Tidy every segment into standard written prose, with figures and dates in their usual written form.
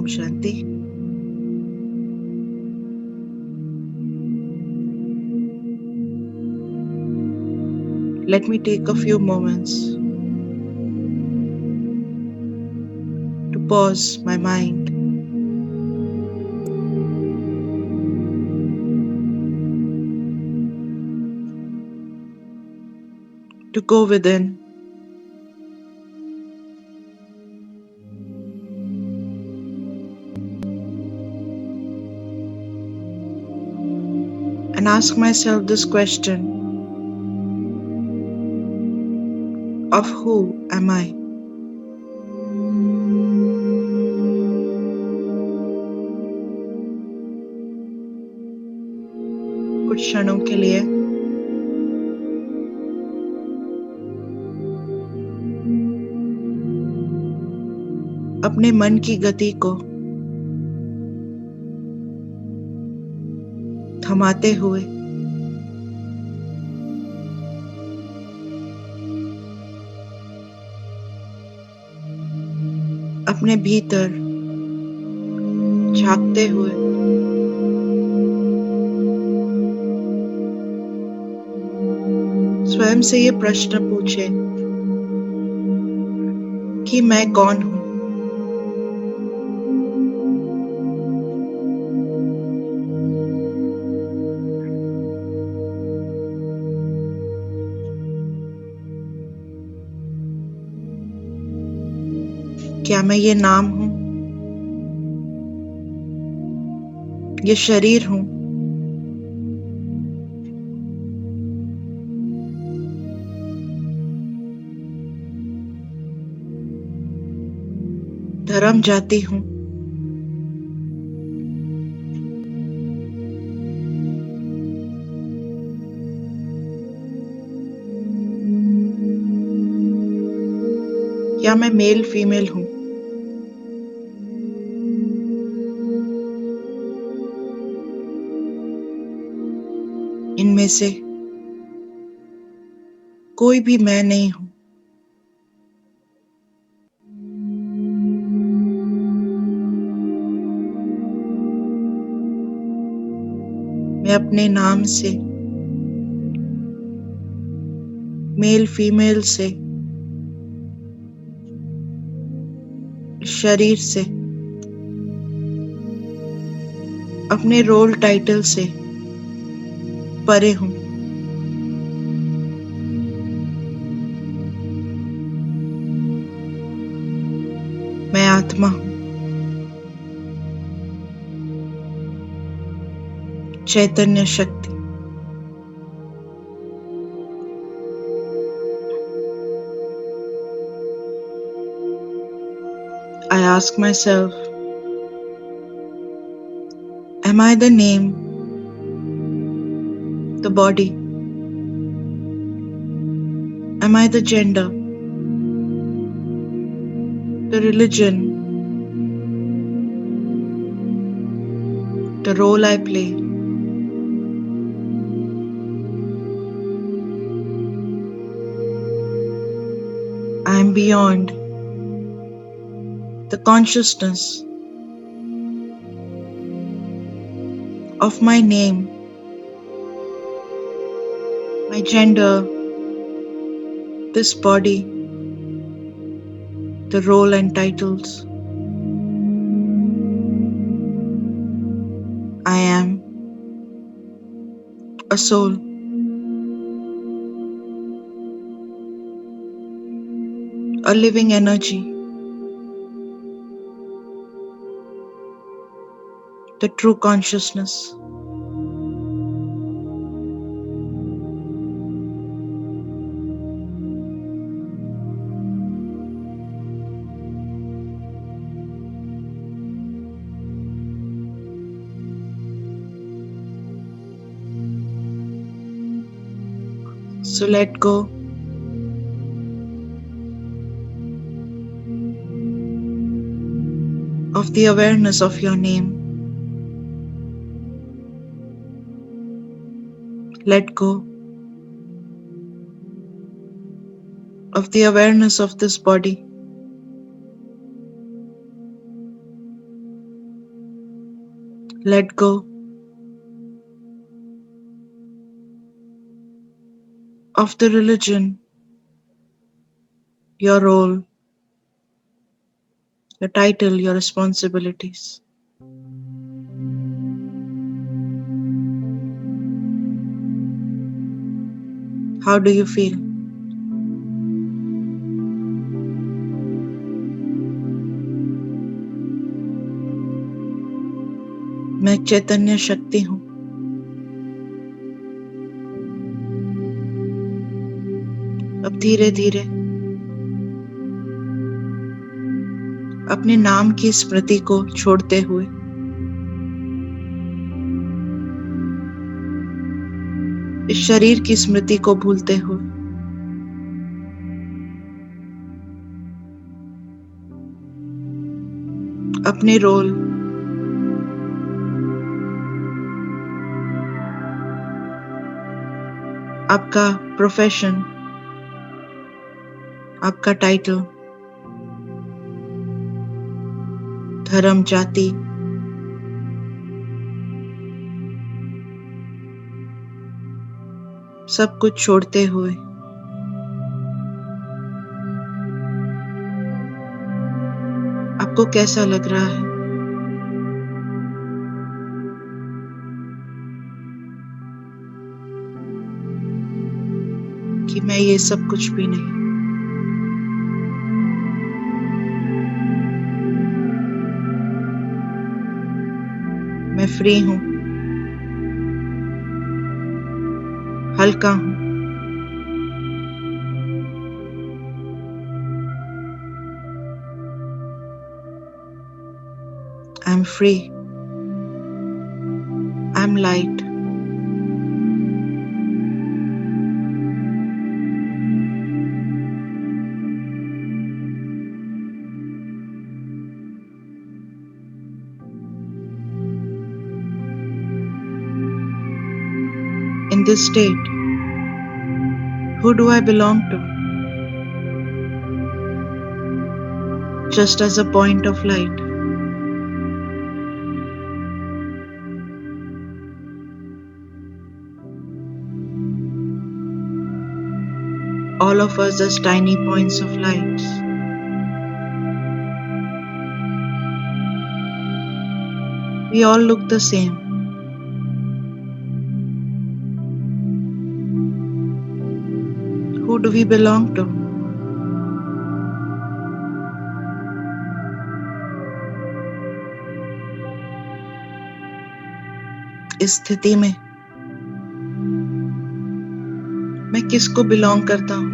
Om Shanti. Let me take a few moments to pause my mind, to go within and ask myself this question of who am I? कुछ क्षणों के लिए अपने मन की गति को थमाते हुए अपने भीतर झांकते हुए स्वयं से ये प्रश्न पूछे कि मैं कौन हूँ? क्या मैं ये नाम हूँ? ये शरीर हूँ? धर्म जाति हूँ? या मैं मेल फीमेल हूँ? इनमें से कोई भी मैं नहीं हूँ। मैं अपने नाम से, मेल फीमेल से, शरीर से, अपने रोल टाइटल से परे हूँ। मैं आत्मा हूँ, चैतन्य शक्ति। I ask myself, am I the name, the body? Am I the gender, the religion, the role I play? I am beyond the consciousness of my name, my gender, this body, the role and titles. I am a soul, a living energy, the true consciousness. So let go of the awareness of your name. Let go of the awareness of this body. Let go of the religion, your role, your title, your responsibilities. How do you feel? मैं चैतन्य शक्ति हूँ। अब धीरे धीरे अपने नाम की स्मृति को छोड़ते हुए इस शरीर की स्मृति को भूलते हुए अपने रोल, आपका प्रोफेशन, आपका टाइटल, धर्म, जाति, सब कुछ छोड़ते हुए आपको कैसा लग रहा है? कि मैं ये सब कुछ भी नहीं। मैं फ्री हूँ, हल्का हूँ। I'm free. I'm light. In this state, who do I belong to? Just as a point of light. All of us as tiny points of lights. We all look the same. Who do we belong to? इस स्थिति में मैं किसको belong करता हूँ?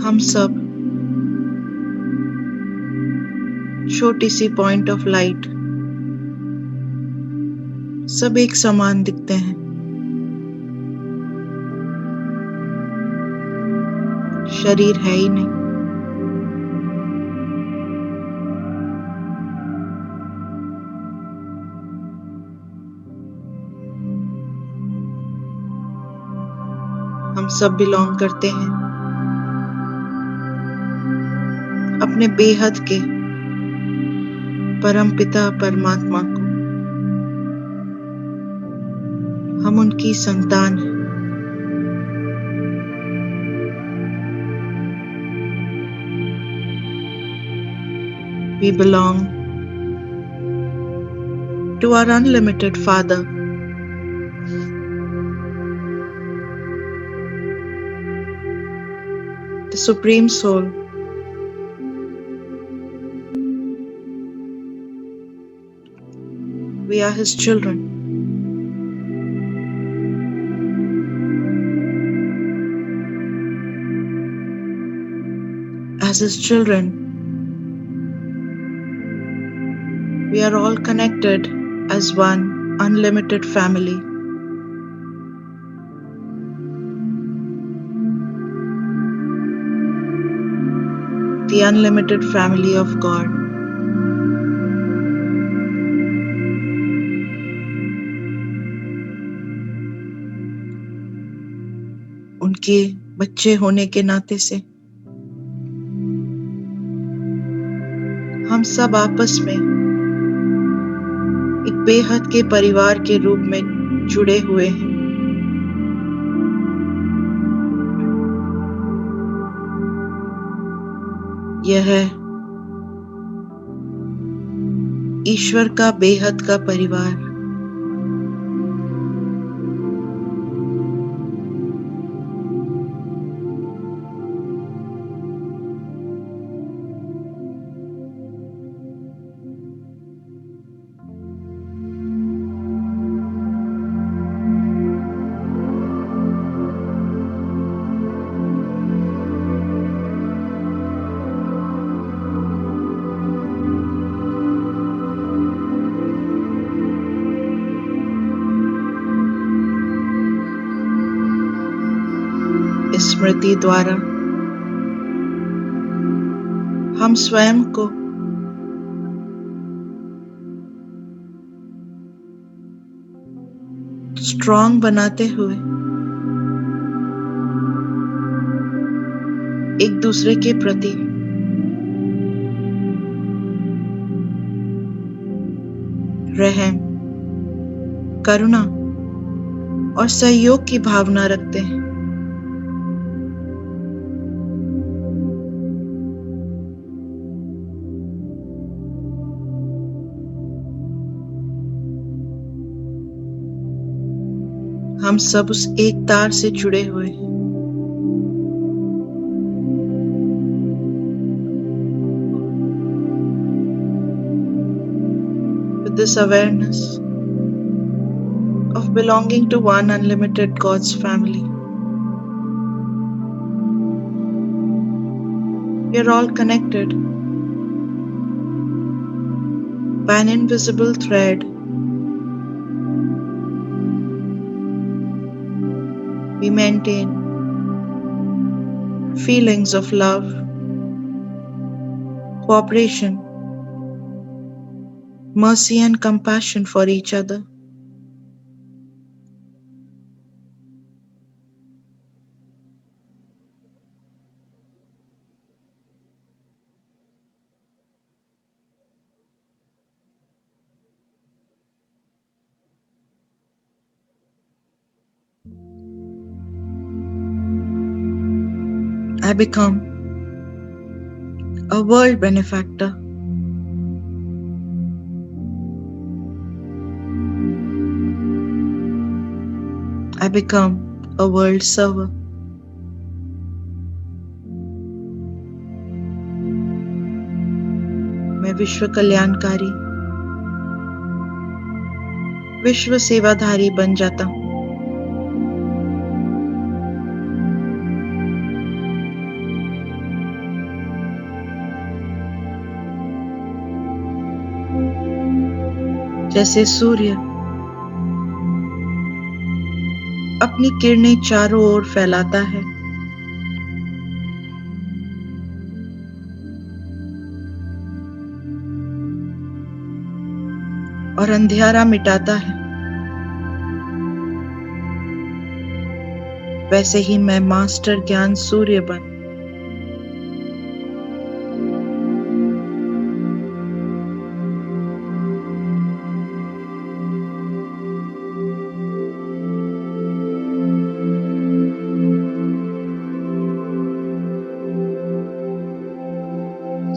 हम सब छोटी सी पॉइंट ऑफ लाइट, सब एक समान दिखते हैं। शरीर है ही नहीं। हम सब बिलोंग करते हैं अपने बेहद के परम पिता परमात्मा को। हम उनकी संतान हैं। We belong to our unlimited Father. The Supreme Soul. We are His children. As His children, we are all connected as one unlimited family. The unlimited family of God. उनके बच्चे होने के नाते से हम सब आपस में एक बेहद के परिवार के रूप में जुड़े हुए हैं। यह है ईश्वर का बेहद का परिवार। स्मृति द्वारा हम स्वयं को स्ट्रांग बनाते हुए एक दूसरे के प्रति रहम, करुणा और सहयोग की भावना रखते हैं। हम सब उस एक तार से जुड़े हुए हैं। With this awareness of belonging to one unlimited God's family, we are all connected by an invisible thread. We maintain feelings of love, cooperation, mercy, and compassion for each other. I become a world benefactor. I become a world server. मैं विश्व कल्याणकारी, विश्व सेवाधारी बन जाता हूँ। जैसे सूर्य अपनी किरणें चारों ओर फैलाता है, और अंधियारा मिटाता है, वैसे ही मैं मास्टर ज्ञान सूर्य बन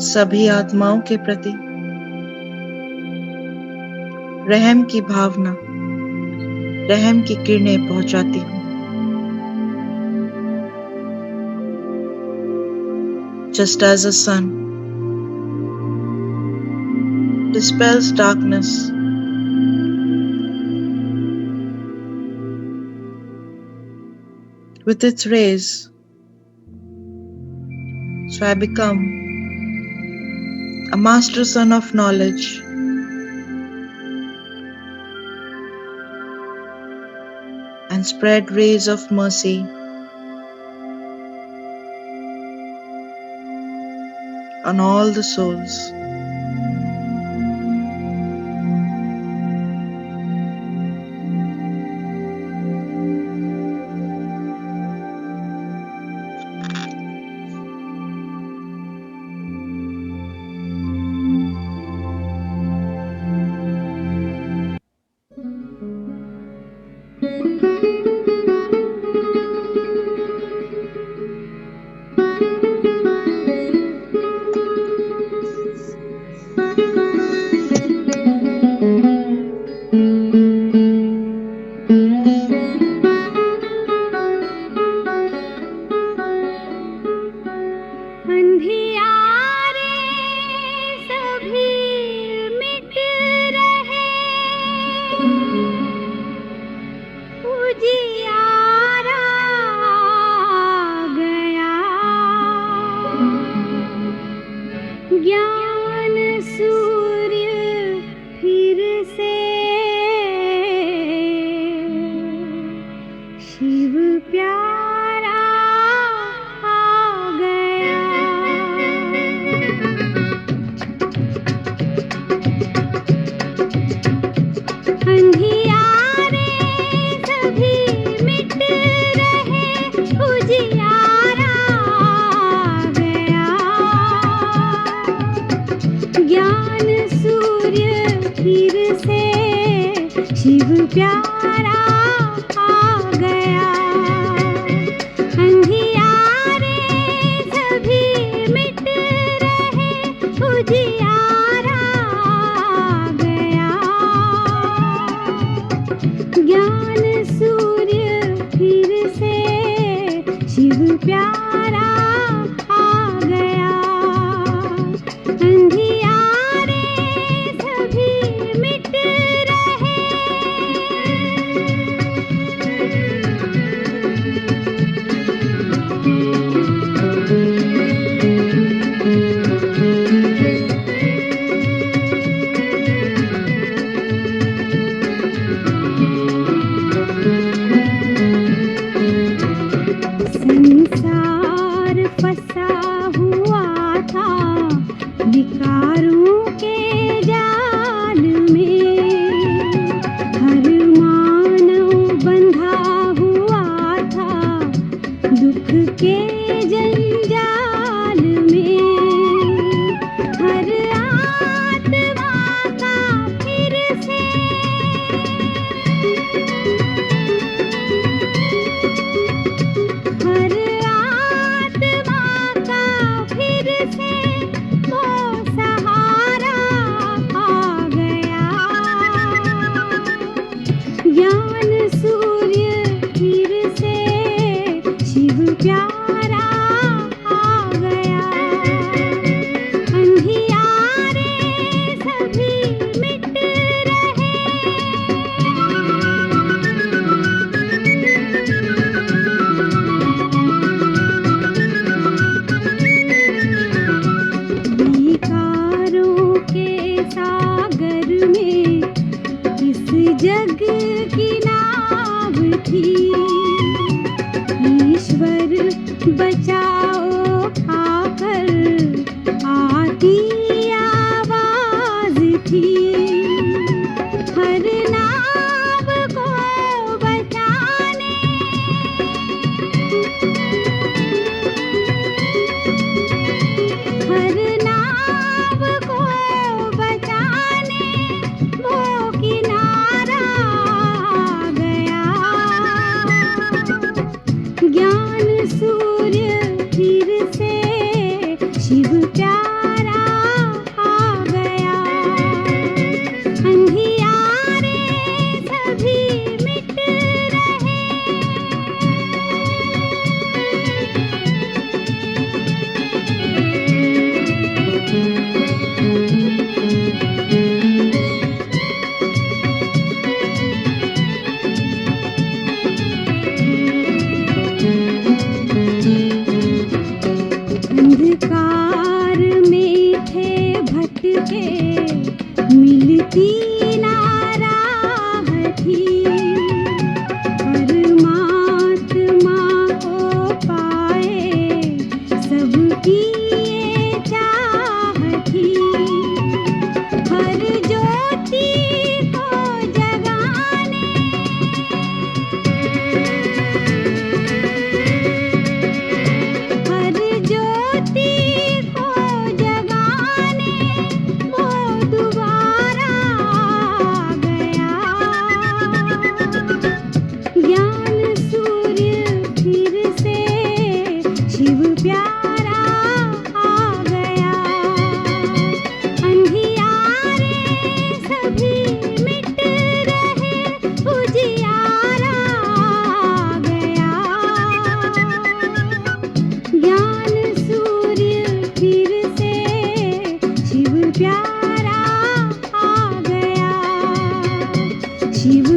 सभी आत्माओं के प्रति रहम की भावना, रहम की किरणें पहुंचाती हूँ। Just as a sun dispels darkness, with its rays, so I become a master son of knowledge, and spread rays of mercy on all the souls. Shiv प्यारा आ गया। अंधियारे सभी मिट रहे, उजियारा आ गया। ज्ञान सूर्य फिर से शिव प्यारा आ गया। अंधियारे सभी मिट रहे, उजियारा आ गया। ज्ञान सूर्य फिर से शिव प्यारा आ गया। अंधियारे सभी मिट रहे। संसार फंसा हुआ था विकारों के जाल में। हर मानव बंधा हुआ था दुख के जंजाल में। हर आत्मा का फिर से हर आत्मा का फिर से वो सहारा आ गया। ज्ञान सूर्य फिर से शिव प्यारा आ गया। अंधियारे सभी मिट रहे। विकारों के सागर में इस जग की नाव थी। ईश्वर बचाओ आकर आती आवाज थी। हर नाव को बचाने हर नाव को बचाने वो किनारा आ गया। ज्ञान सूर्य फिर से शिव प्यारा आ गया। अंधियारे सभी मिट रहे। अंधकार में थे भटके, मिलती ना राह थी। परमात्मा को पाए सबकी ये चाह थी। हर ज्योति को जगाने हर ज्योति को जगाने वो दोबारा आ गया। ज्ञान सूर्य फिर से शिव प्यारा आ गया। अंधियारे सभी मिट रहे, उजियारा आ गया। ज्ञान सूर्य फिर से शिव प्यारा आ गया। शिव